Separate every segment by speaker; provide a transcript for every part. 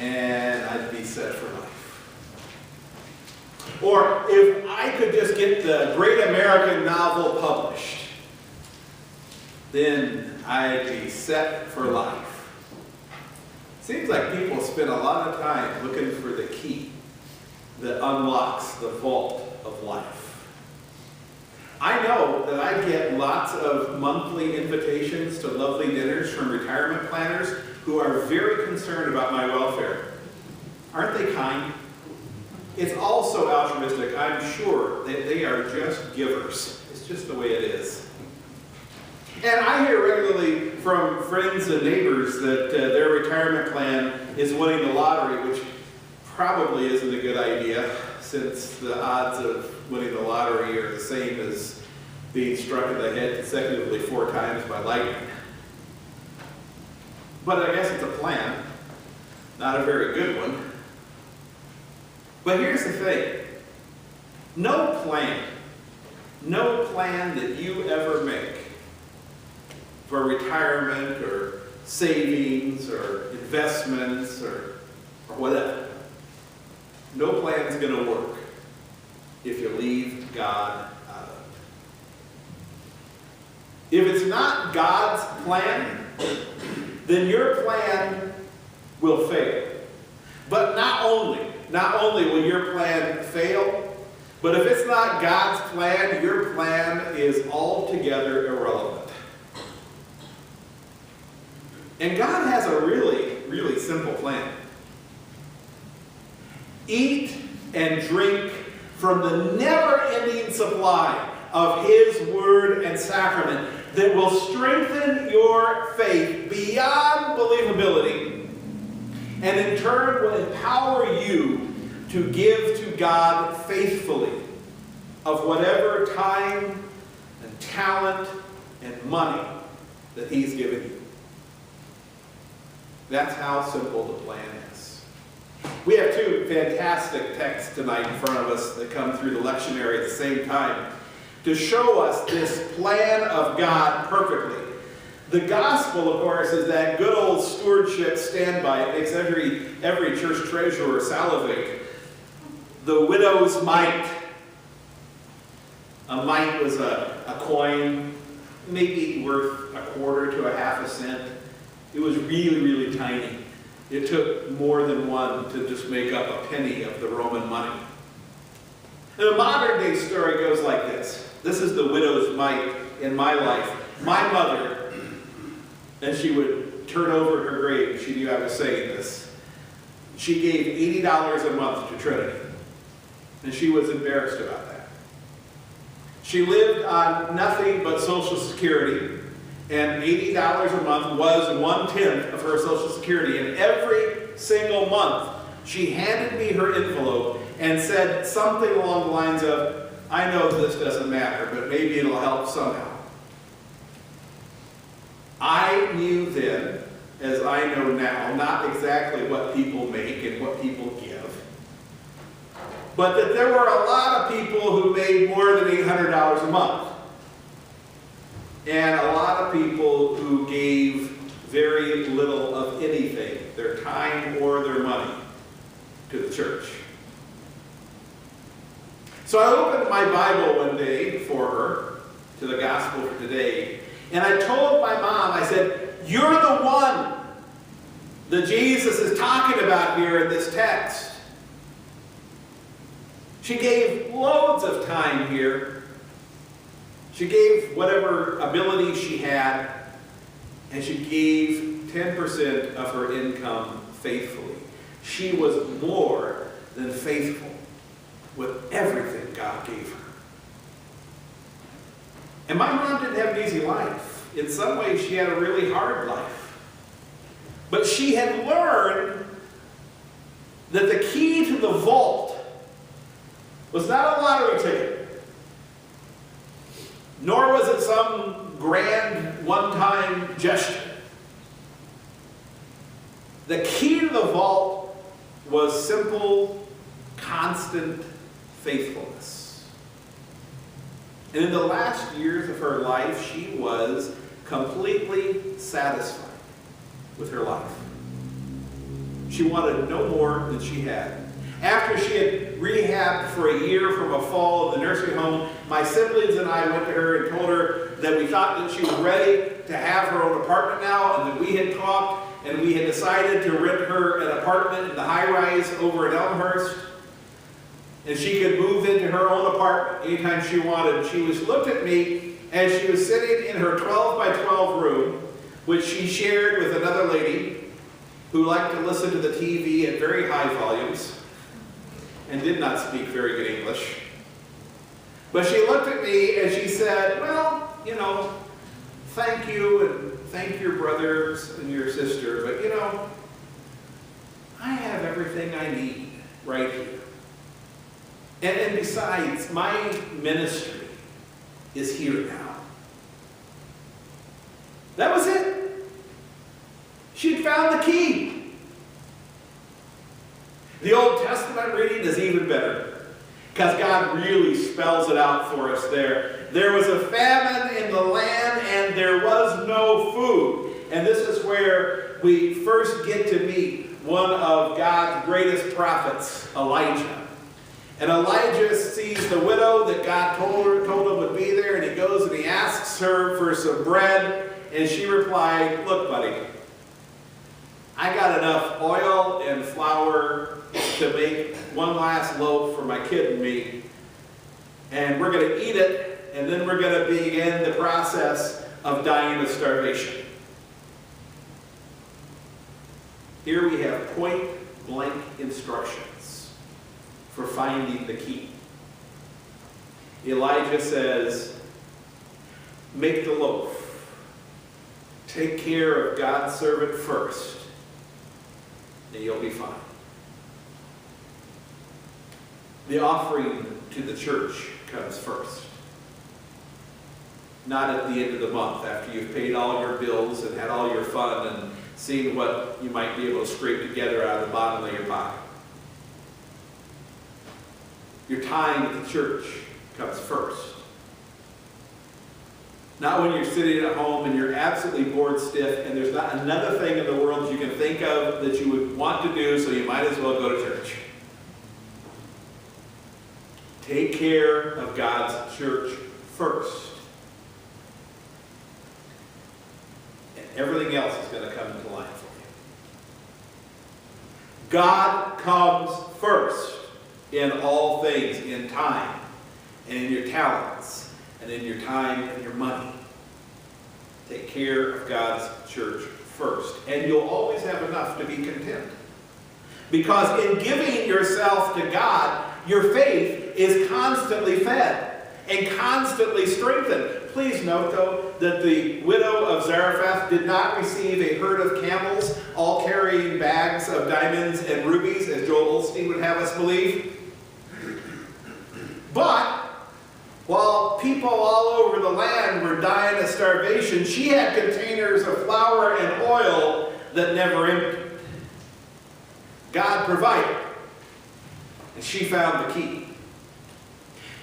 Speaker 1: and I'd be set for life. Or if I could just get the great American novel published, then I'd be set for life. Seems like people spend a lot of time looking for the key that unlocks the vault of life. I know that I get lots of monthly invitations to lovely dinners from retirement planners who are very concerned about my welfare. Aren't they kind? It's also altruistic. I'm sure that they are just givers. It's just the way it is. And I hear regularly from friends and neighbors that their retirement plan is winning the lottery, which probably isn't a good idea, since the odds of winning the lottery are the same as being struck in the head consecutively 4 times by lightning. But I guess it's a plan, not a very good one. But here's the thing. No plan that you ever make for retirement or savings or investments or whatever, no plan's going to work if you leave God out of it. If it's not God's plan, then your plan will fail. But not only will your plan fail, but if it's not God's plan, your plan is altogether irrelevant. And God has a really, really simple plan. Eat and drink from the never-ending supply of His Word and Sacrament that will strengthen your faith beyond believability, and in turn will empower you to give to God faithfully of whatever time and talent and money that He's given you. That's how simple the plan is. We have 2 fantastic texts tonight in front of us that come through the lectionary at the same time to show us this plan of God perfectly. The gospel, of course, is that good old stewardship standby. It makes every church treasurer salivate. The widow's mite. A mite was a coin, maybe worth a quarter to a half a cent. It was really, really tiny. It took more than one to just make up a penny of the Roman money. And the modern day story goes like this. This is the widow's mite in my life. My mother, and she would turn over her grave, she knew I was saying this. She gave $80 a month to Trinity. And she was embarrassed about that. She lived on nothing but Social Security. And $80 a month was 1/10 of her Social Security. And every single month, she handed me her envelope and said something along the lines of, I know this doesn't matter, but maybe it'll help somehow. I knew then, as I know now, not exactly what people make and what people give, but that there were a lot of people who made more than $800 a month. And a lot of people who gave very little of anything, their time or their money, to the church. So I opened my Bible one day for her, to the gospel for today, and I told my mom, I said, you're the one that Jesus is talking about here in this text. She gave loads of time here. She gave whatever ability she had, and she gave 10% of her income faithfully. She was more than faithful with everything God gave her. And my mom didn't have an easy life. In some ways, she had a really hard life. But she had learned that the key to the vault was not a lottery ticket, nor was it some grand one-time gesture. The key to the vault was simple, constant faithfulness. And in the last years of her life, she was completely satisfied with her life. She wanted no more than she had. After she had rehabbed for a year from a fall in the nursing home, my siblings and I went to her and told her that we thought that she was ready to have her own apartment now, and that we had talked and we had decided to rent her an apartment in the high-rise over in Elmhurst. And she could move into her own apartment anytime she wanted. She looked at me as she was sitting in her 12 by 12 room, which she shared with another lady who liked to listen to the TV at very high volumes and did not speak very good English. But she looked at me and she said, well, you know, thank you and thank your brothers and your sister, but you know, I have everything I need right here. And besides, my ministry is here now. That was it. She'd found the key. The Old Testament reading is even better, because God really spells it out for us there. There was a famine in the land and there was no food. And this is where we first get to meet one of God's greatest prophets, Elijah. And Elijah sees the widow that God told him would be there, and he goes and he asks her for some bread, and she replied, look, buddy, I got enough oil and flour to make one last loaf for my kid and me, and we're going to eat it, and then we're going to begin the process of dying of starvation. Here we have point-blank instructions for finding the key. Elijah says, make the loaf. Take care of God's servant first, and you'll be fine. The offering to the church comes first. Not at the end of the month, after you've paid all your bills and had all your fun and seen what you might be able to scrape together out of the bottom of your pocket. Your time at the church comes first. Not when you're sitting at home and you're absolutely bored stiff and there's not another thing in the world that you can think of that you would want to do, so you might as well go to church. Take care of God's church first. And everything else is going to come into line for you. God comes first in all things, in time, and in your talents, and in your time and your money. Take care of God's church first, and you'll always have enough to be content. Because in giving yourself to God, your faith is constantly fed and constantly strengthened. Please note, though, that the widow of Zarephath did not receive a herd of camels, all carrying bags of diamonds and rubies, as Joel Osteen would have us believe. But while people all over the land were dying of starvation, she had containers of flour and oil that never emptied. God provided, and she found the key.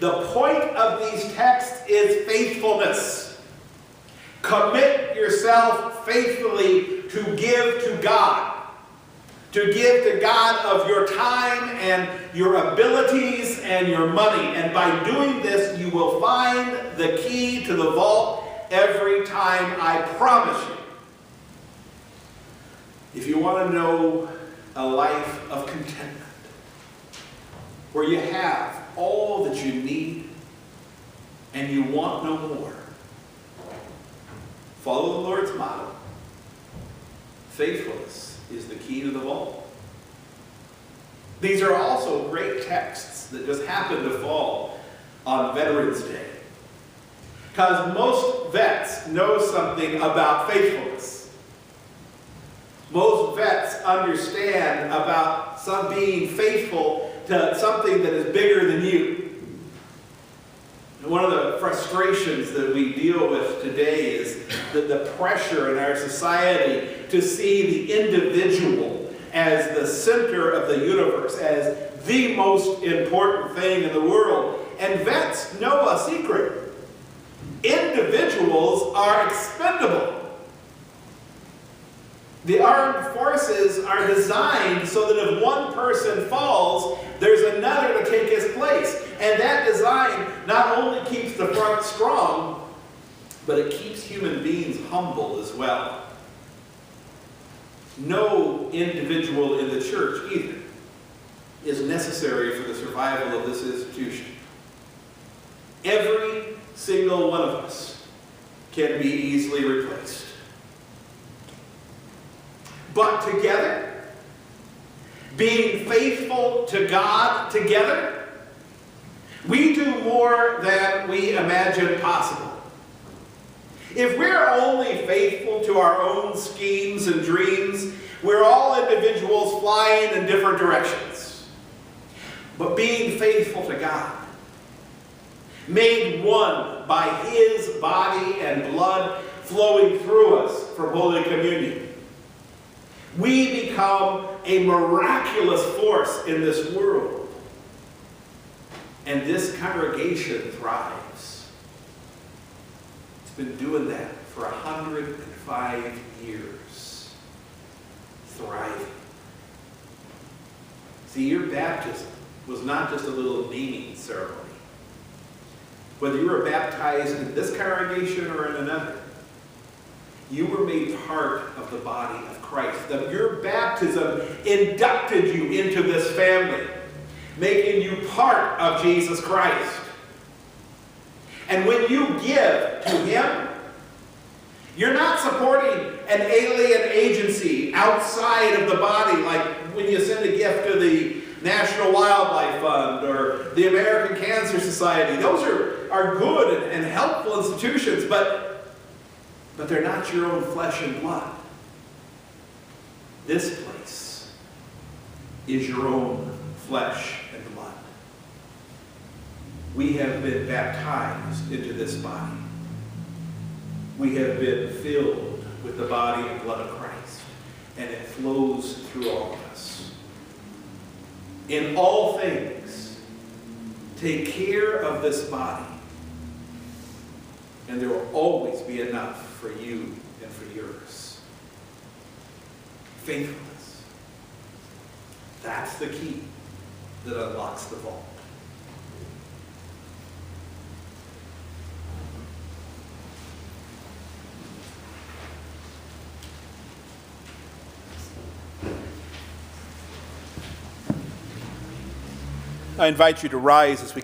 Speaker 1: The point of these texts is faithfulness. Commit yourself faithfully to give to God. To give to God of your time and your abilities and your money. And by doing this, you will find the key to the vault every time, I promise you. If you want to know a life of contentment, where you have all that you need and you want no more, follow the Lord's motto. Faithfulness is the key to the vault. These are also great texts that just happen to fall on Veterans Day, because most vets know something about faithfulness. Most vets understand about being faithful to something that is bigger than you. And one of the frustrations that we deal with today is the pressure in our society to see the individual as the center of the universe, as the most important thing in the world. And vets know a secret. Individuals are expendable. The armed forces are designed so that if one person falls, there's another to take his place. And that design not only keeps the front strong, but it keeps human beings humble as well. No individual in the church either is necessary for the survival of this institution. Every single one of us can be easily replaced. But together, being faithful to God together, we do more than we imagine possible. If we're only faithful to our own schemes and dreams, we're all individuals flying in different directions. But being faithful to God, made one by His body and blood flowing through us from Holy Communion, we become a miraculous force in this world. And this congregation thrives. It's been doing that for 105 years. Thriving. See, your baptism was not just a little naming ceremony. Whether you were baptized in this congregation or in another, you were made part of the body of Christ. That your baptism inducted you into this family, making you part of Jesus Christ. And when you give to Him, you're not supporting an alien agency outside of the body, like when you send a gift to the National Wildlife Fund or the American Cancer Society. Those are good and helpful institutions, but they're not your own flesh and blood. This place is your own flesh and blood. We have been baptized into this body. We have been filled with the body and blood of Christ, and it flows through all of us. In all things, take care of this body, and there will always be enough for you and for yours. Faithfulness. That's the key that unlocks the vault. I invite you to rise as we